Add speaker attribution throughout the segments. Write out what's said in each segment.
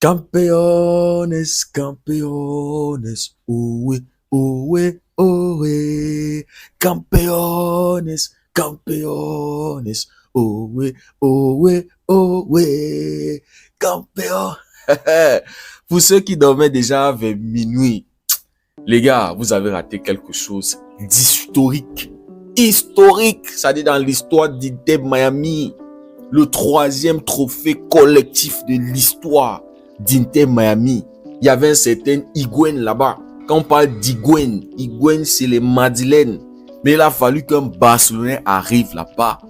Speaker 1: Campeones, campeones, ohé, ohé, ohé. Campeones, campeones, ohé, ohé, ohé. Campeon. Pour ceux qui dormaient déjà vers minuit, les gars, vous avez raté quelque chose d'historique. Historique, ça dit dans l'histoire d'Inter Miami. Le 3e trophée collectif de l'histoire d'Inter Miami. Il y avait un certain Higuaín là-bas. Quand on parle d'Higuaín, Higuaín c'est les Madeleines. Mais il a fallu qu'un Barcelonais arrive là-bas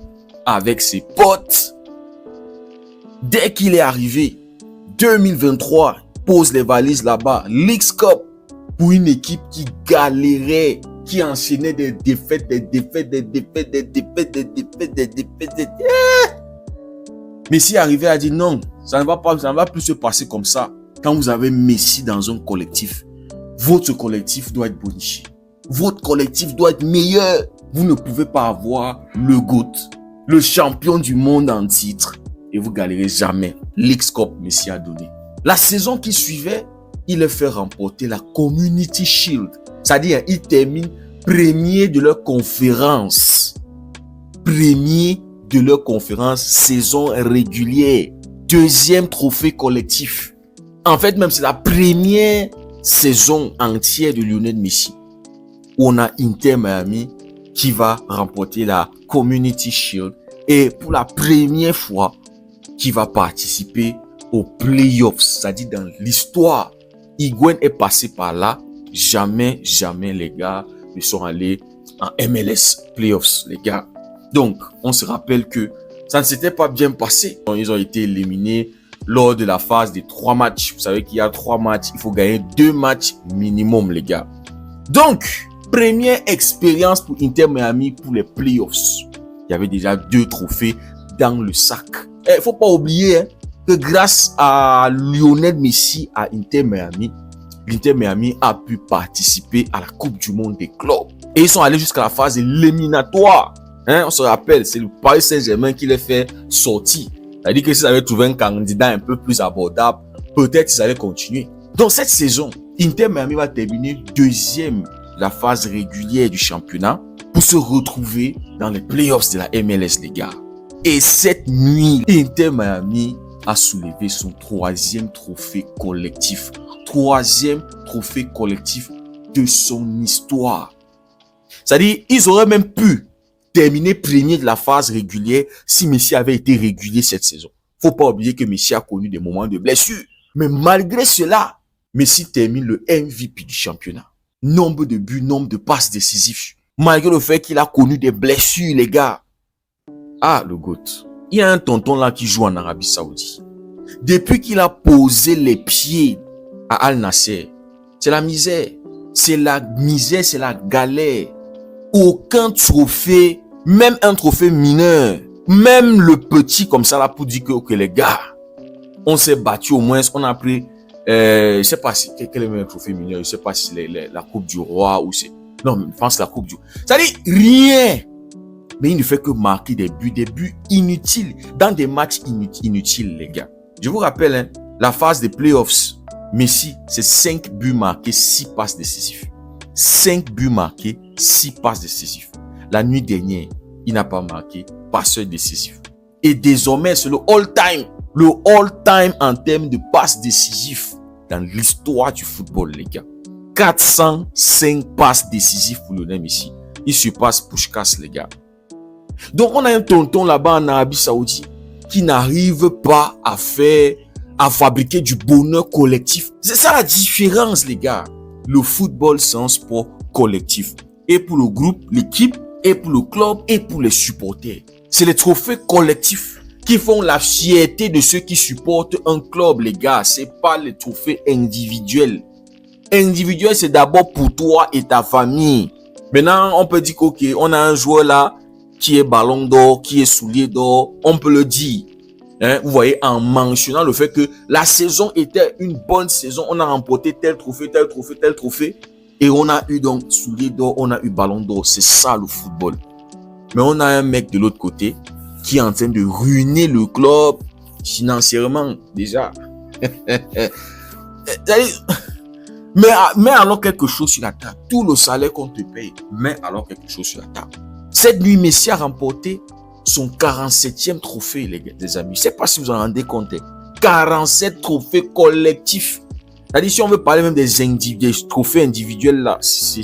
Speaker 1: avec ses potes. Dès qu'il est arrivé, 2023, pose les valises là-bas. Leagues Cup pour une équipe qui galérait, qui enchaînait des défaites. Messi est arrivé à dire non, ça ne va plus se passer comme ça. Quand vous avez Messi dans un collectif, votre collectif doit être bonifié. Votre collectif doit être meilleur. Vous ne pouvez pas avoir le GOAT, le champion du monde en titre, et vous galérez jamais. Leagues Cup, Messi a donné. La saison qui suivait, il a fait remporter la Community Shield. C'est-à-dire, il termine premier de leur conférence. Premier de leur conférence saison régulière. 2e trophée collectif. En fait, même c'est la première saison entière de Lionel Messi. On a Inter Miami qui va remporter la Community Shield et pour la première fois qui va participer aux playoffs. C'est-à-dire dans l'histoire, Higuaín est passé par là. Jamais les gars ne sont allés en MLS playoffs, les gars. Donc, on se rappelle que ça ne s'était pas bien passé. Ils ont été éliminés lors de la phase des 3 matchs. Vous savez qu'il y a 3 matchs. Il faut gagner 2 matchs minimum, les gars. Donc, première expérience pour Inter Miami pour les playoffs. Il y avait déjà 2 trophées dans le sac. Il faut pas oublier que grâce à Lionel Messi à Inter Miami, l'Inter Miami a pu participer à la Coupe du Monde des clubs. Et ils sont allés jusqu'à la phase éliminatoire. On se rappelle, c'est le Paris Saint-Germain qui les fait sortir. C'est-à-dire que s'ils avaient trouvé un candidat un peu plus abordable, peut-être ils allaient continuer. Donc cette saison, Inter Miami va terminer 2e de la phase régulière du championnat pour se retrouver dans les playoffs de la MLS, les gars. Et cette nuit, Inter Miami a soulevé son 3e trophée collectif. 3e trophée collectif de son histoire. C'est-à-dire, ils auraient même pu terminé premier de la phase régulière si Messi avait été régulier cette saison. Faut pas oublier que Messi a connu des moments de blessure. Mais malgré cela, Messi termine le MVP du championnat. Nombre de buts, nombre de passes décisifs. Malgré le fait qu'il a connu des blessures, les gars. Ah, le GOAT. Il y a un tonton là qui joue en Arabie Saoudite. Depuis qu'il a posé les pieds à Al Nasser, c'est la misère. C'est la misère, c'est la galère. Aucun trophée, même un trophée mineur, même le petit comme ça là pour dire que ok, les gars, on s'est battu au moins, on a pris, je sais pas si quel est le trophée mineur, je sais pas si c'est la Coupe du Roi ou c'est, non, je pense la Coupe du Roi. Ça dit rien, mais il ne fait que marquer des buts inutiles dans des matchs inutiles, les gars. Je vous rappelle, la phase des playoffs, Messi, c'est 5 buts marqués, 6 passes décisives. 5 buts marqués, 6 passes décisives. La nuit dernière, il n'a pas marqué passeur décisif. Et désormais, c'est le all-time en termes de passes décisives dans l'histoire du football, les gars. 405 passes décisives pour Lionel Messi. Il surpasse Puskás, les gars. Donc, on a un tonton là-bas en Arabie Saoudite qui n'arrive pas à fabriquer du bonheur collectif. C'est ça la différence, les gars. Le football, c'est un sport collectif. Et pour le groupe, l'équipe, et pour le club, et pour les supporters. C'est les trophées collectifs qui font la fierté de ceux qui supportent un club, les gars. C'est pas les trophées individuels. Individuel, c'est d'abord pour toi et ta famille. Maintenant, on peut dire qu'ok, on a un joueur là qui est ballon d'or, qui est soulier d'or. On peut le dire. Vous voyez, en mentionnant le fait que la saison était une bonne saison, on a remporté tel trophée. Et on a eu donc soulier d'or, on a eu ballon d'or. C'est ça le football. Mais on a un mec de l'autre côté qui est en train de ruiner le club financièrement déjà. Mets alors quelque chose sur la table. Tout le salaire qu'on te paye, mets alors quelque chose sur la table. Cette nuit, Messi a remporté son 47e trophée, les amis. Je ne sais pas si vous en rendez compte. 47 trophées collectifs. C'est-à-dire, si on veut parler même des trophées individuels, là, c'est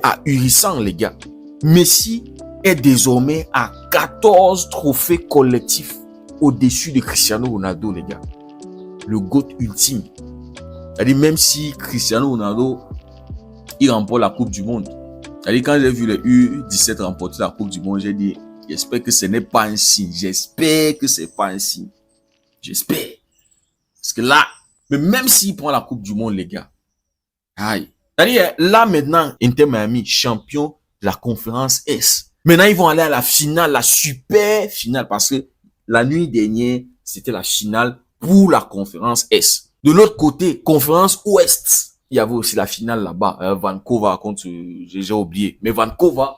Speaker 1: ahurissant, les gars. Messi est désormais à 14 trophées collectifs au-dessus de Cristiano Ronaldo, les gars. Le GOAT ultime. C'est-à-dire, même si Cristiano Ronaldo, il remporte la Coupe du Monde. C'est-à-dire, quand j'ai vu les U17 remporter la Coupe du Monde, j'ai dit, j'espère que ce n'est pas un signe. J'espère que c'est pas un signe. J'espère. Parce que là, mais même s'il prend la Coupe du Monde, les gars, aïe. C'est-à-dire, là, maintenant, Inter Miami, champion de la conférence S. Maintenant, ils vont aller à la finale, la super finale, parce que la nuit dernière, c'était la finale pour la conférence S. De l'autre côté, conférence Ouest, il y avait aussi la finale là-bas, Vancouver contre, j'ai oublié, mais Vancouver,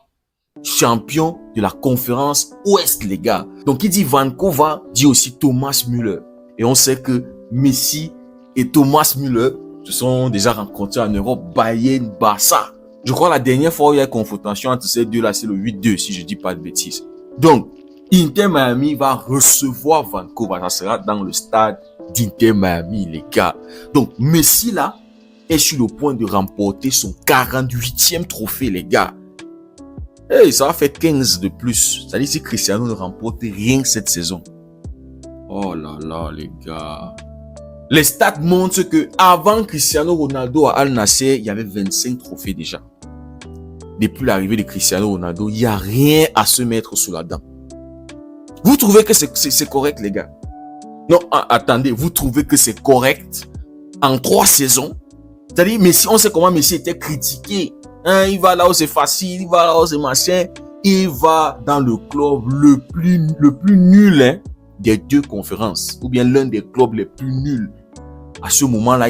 Speaker 1: champion de la conférence Ouest, les gars. Donc, qui dit Vancouver, dit aussi Thomas Müller. Et on sait que Messi et Thomas Müller se sont déjà rencontrés en Europe, Bayern, Barça. Je crois la dernière fois où il y a une confrontation entre ces deux-là, c'est le 8-2, si je dis pas de bêtises. Donc, Inter Miami va recevoir Vancouver. Ça sera dans le stade d'Inter Miami, les gars. Donc, Messi, là, est sur le point de remporter son 48e trophée, les gars. Hey, ça va faire 15 de plus. C'est-à-dire si Cristiano ne remporte rien cette saison. Oh là là, les gars. Les stats montrent que avant Cristiano Ronaldo à Al Nassr, il y avait 25 trophées déjà. Depuis l'arrivée de Cristiano Ronaldo, il n'y a rien à se mettre sous la dent. Vous trouvez que c'est correct, les gars? Non, attendez, vous trouvez que c'est correct en 3 saisons? C'est-à-dire, Messi, on sait comment Messi était critiqué. Hein, il va là où c'est facile, il va là où c'est machin. Il va dans le club le plus nul, hein, des 2 conférences. Ou bien l'un des clubs les plus nuls. À ce moment-là,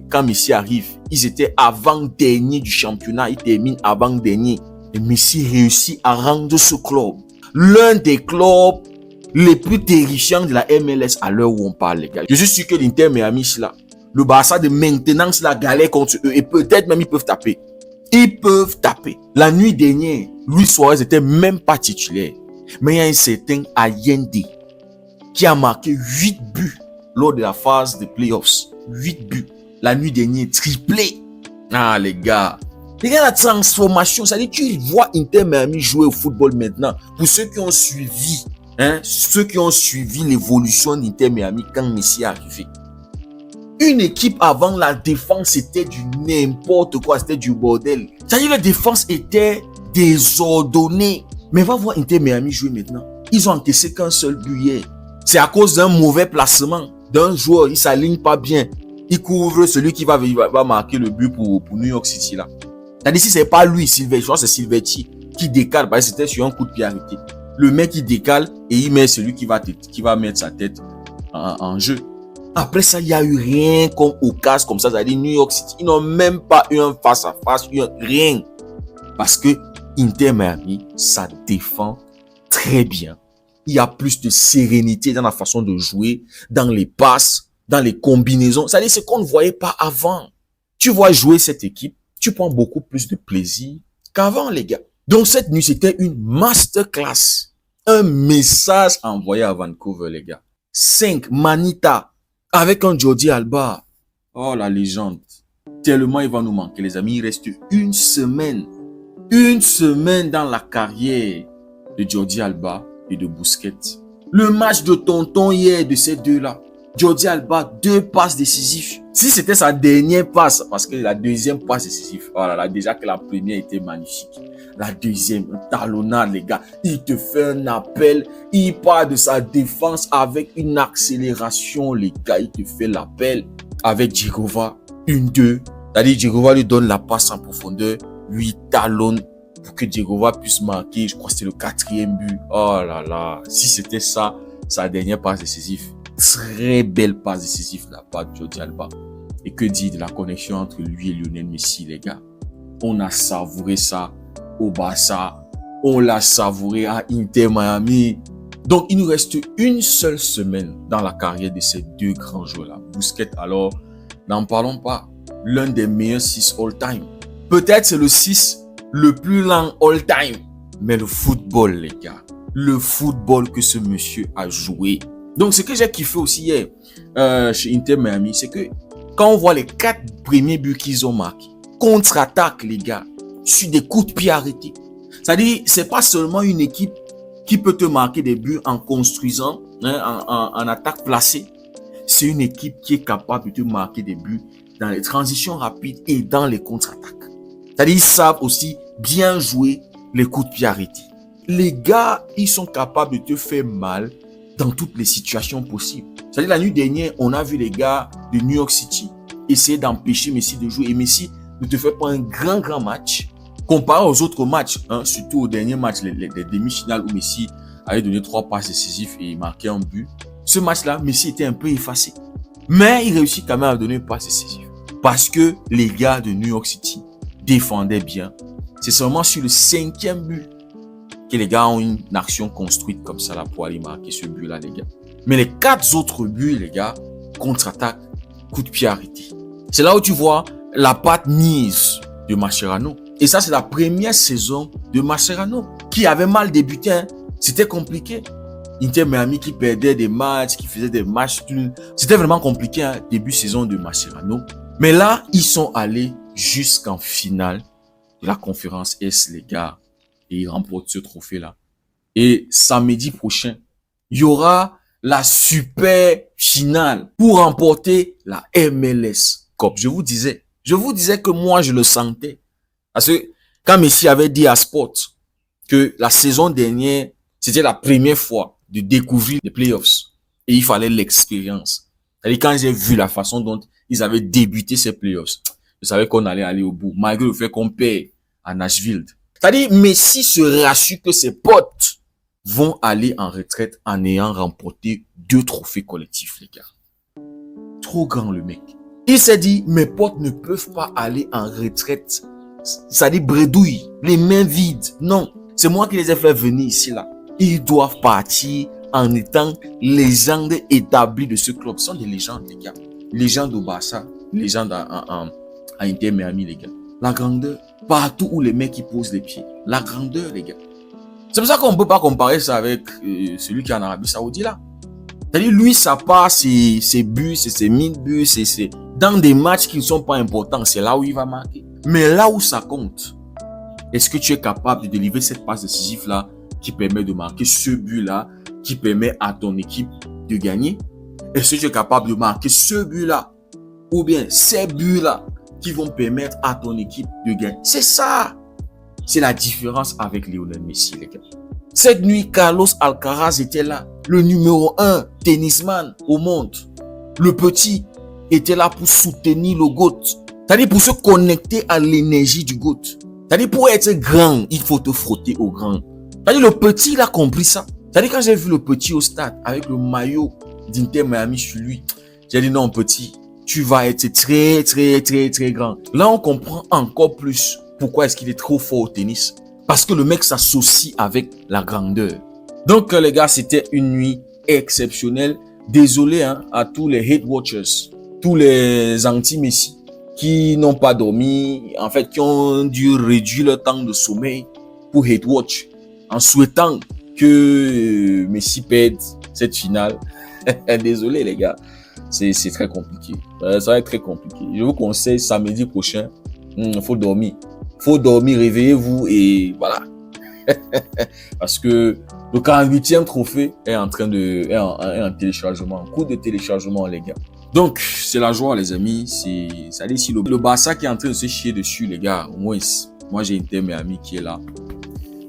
Speaker 1: quand Messi arrive, ils étaient avant-dernier du championnat. Ils terminent avant-dernier. Et Messi réussit à rendre ce club l'un des clubs les plus terrifiants de la MLS à l'heure où on parle, les gars. Je suis sûr que l'Inter Miami, là, le Barça de maintenance, la galère contre eux. Et peut-être même ils peuvent taper. Ils peuvent taper. La nuit dernière, Luis Suarez n'était même pas titulaire. Mais il y a un certain Allende qui a marqué 8 buts lors de la phase de playoffs. 8 buts. La nuit dernière, triplé. Ah, les gars. Regarde la transformation. Ça dit, tu vois Inter Miami jouer au football maintenant. Pour ceux qui ont suivi, l'évolution d'Inter Miami quand Messi est arrivé. Une équipe avant, la défense c'était du n'importe quoi, c'était du bordel. C'est-à-dire la défense était désordonnée. Mais va voir Inter Miami jouer maintenant. Ils ont encaissé qu'un seul but hier. C'est à cause d'un mauvais placement d'un joueur. Il s'aligne pas bien. Il couvre celui qui va marquer le but pour New York City là. C'est-à-dire si c'est pas lui, Silvetti, je crois que c'est Silvetti qui décale parce que c'était sur un coup de pied arrêté. Le mec il décale et il met celui qui va mettre sa tête en jeu. Après ça, il n'y a eu rien comme au casse comme ça. C'est-à-dire New York City, ils n'ont même pas eu un face-à-face, rien. Parce que Inter Miami, ça défend très bien. Il y a plus de sérénité dans la façon de jouer, dans les passes, dans les combinaisons. C'est-à-dire ce qu'on ne voyait pas avant. Tu vois jouer cette équipe, tu prends beaucoup plus de plaisir qu'avant, les gars. Donc cette nuit, c'était une masterclass. Un message envoyé à Vancouver, les gars. 5, Manita. Avec un Jordi Alba. Oh, la légende. Tellement il va nous manquer, les amis. Il reste une semaine. Une semaine dans la carrière de Jordi Alba et de Busquets. Le match de tonton hier de ces deux-là. Jordi Alba, 2 passes décisives. Si c'était sa dernière passe, parce que la deuxième passe décisive, voilà, là, déjà que la première était magnifique. La deuxième, un talonnade, les gars. Il te fait un appel. Il part de sa défense avec une accélération, les gars. Il te fait l'appel avec Djigova. 1-2. C'est-à-dire, Djigova lui donne la passe en profondeur. Lui talonne pour que Djigova puisse marquer. Je crois que c'était le 4e but. Oh là là. Si c'était ça, sa dernière passe décisive. Très belle passe décisive de la part de Jordi Alba. Et que dire de la connexion entre lui et Lionel Messi, les gars. On a savouré ça au Barça, on l'a savouré à Inter Miami. Donc, il nous reste une seule semaine dans la carrière de ces deux grands joueurs-là. Busquets, alors, n'en parlons pas. L'un des meilleurs 6 all-time. Peut-être c'est le 6 le plus lent all-time. Mais le football, les gars. Le football que ce monsieur a joué. Donc, ce que j'ai kiffé aussi hier chez Inter Miami, c'est que quand on voit les 4 premiers buts qu'ils ont marqués, contre-attaque, les gars, sur des coups de pied arrêtés. C'est-à-dire, c'est pas seulement une équipe qui peut te marquer des buts en construisant, en attaque placée. C'est une équipe qui est capable de te marquer des buts dans les transitions rapides et dans les contre-attaques. C'est-à-dire, ils savent aussi bien jouer les coups de pied arrêtés. Les gars, ils sont capables de te faire mal dans toutes les situations possibles. C'est-à-dire, la nuit dernière, on a vu les gars de New York City essayer d'empêcher Messi de jouer. Et Messi ne te fait pas un grand match comparé aux autres matchs, surtout au dernier match, les demi-finales où Messi avait donné 3 passes décisives et marqué un but. Ce match-là, Messi était un peu effacé. Mais il réussit quand même à donner une passe décisive. Parce que les gars de New York City défendaient bien. C'est seulement sur le 5e but que les gars ont une action construite comme ça là pour aller marquer ce but-là, les gars. Mais les 4 autres buts, les gars, contre-attaque, coup de pied arrêté. C'est là où tu vois la patte mise de Mascherano. Et ça, c'est la première saison de Mascherano qui avait mal débuté. C'était compliqué. Inter Miami qui perdait des matchs, qui faisait des matchs. C'était vraiment compliqué, début saison de Mascherano. Mais là, ils sont allés jusqu'en finale de la conférence S, les gars. Et ils remportent ce trophée-là. Et samedi prochain, il y aura la super finale pour remporter la MLS Cup. Je vous disais que moi, je le sentais. Parce que quand Messi avait dit à Sport que la saison dernière, c'était la première fois de découvrir les playoffs. Et il fallait l'expérience. C'est-à-dire, quand j'ai vu la façon dont ils avaient débuté ces playoffs, je savais qu'on allait aller au bout, malgré le fait qu'on paie à Nashville. C'est-à-dire, Messi se rassure que ses potes vont aller en retraite en ayant remporté 2 trophées collectifs, les gars. Trop grand, le mec. Il s'est dit, mes potes ne peuvent pas aller en retraite. C'est-à-dire, bredouille, les mains vides. Non, c'est moi qui les ai fait venir ici, là. Ils doivent partir en étant légendes établies de ce club. Ce sont des légendes, les gars. Légendes au Barça, légendes à Inter Miami, les gars. La grandeur, partout où les mecs ils posent les pieds. La grandeur, les gars. C'est pour ça qu'on ne peut pas comparer ça avec celui qui est en Arabie Saoudite, là. C'est-à-dire, lui, ça part, ses buts, ses 1000 buts, c'est dans des matchs qui ne sont pas importants. C'est là où il va marquer. Mais là où ça compte, est-ce que tu es capable de délivrer cette passe décisive-là qui permet de marquer ce but-là, qui permet à ton équipe de gagner? Est-ce que tu es capable de marquer ce but-là? Ou bien ces buts-là qui vont permettre à ton équipe de gagner? C'est ça. C'est la différence avec Lionel Messi, les gars. Cette nuit, Carlos Alcaraz était là. Le numéro 1 tennisman au monde. Le petit était là pour soutenir le GOAT. C'est-à-dire pour se connecter à l'énergie du GOAT. C'est-à-dire pour être grand, il faut te frotter au grand. C'est-à-dire le petit, il a compris ça. C'est-à-dire quand j'ai vu le petit au stade avec le maillot d'Inter Miami sur lui, j'ai dit non petit, tu vas être très grand. Là on comprend encore plus pourquoi est-ce qu'il est trop fort au tennis. Parce que le mec s'associe avec la grandeur. Donc les gars, c'était une nuit exceptionnelle. Désolé à tous les hate watchers, tous les anti-Messi qui n'ont pas dormi, en fait qui ont dû réduire leur temps de sommeil pour hate watch en souhaitant que Messi perde cette finale. Désolé les gars, c'est très compliqué. Ça va être très compliqué. Je vous conseille samedi prochain, faut dormir. Faut dormir, réveillez-vous et voilà. Parce que le 48e trophée est en téléchargement, en cours de téléchargement, les gars. Donc, c'est la joie, les amis. Ça dit si le Barça qui est en train de se chier dessus, les gars, au moins, moi j'ai Inter Miami qui est là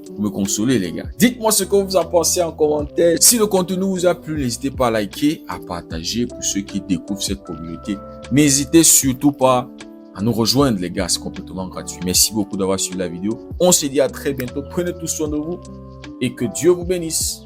Speaker 1: pour me consoler, les gars. Dites-moi ce que vous en pensez en commentaire. Si le contenu vous a plu, n'hésitez pas à liker, à partager pour ceux qui découvrent cette communauté. N'hésitez surtout pas à nous rejoindre, les gars, c'est complètement gratuit. Merci beaucoup d'avoir suivi la vidéo. On se dit à très bientôt. Prenez tout soin de vous et que Dieu vous bénisse.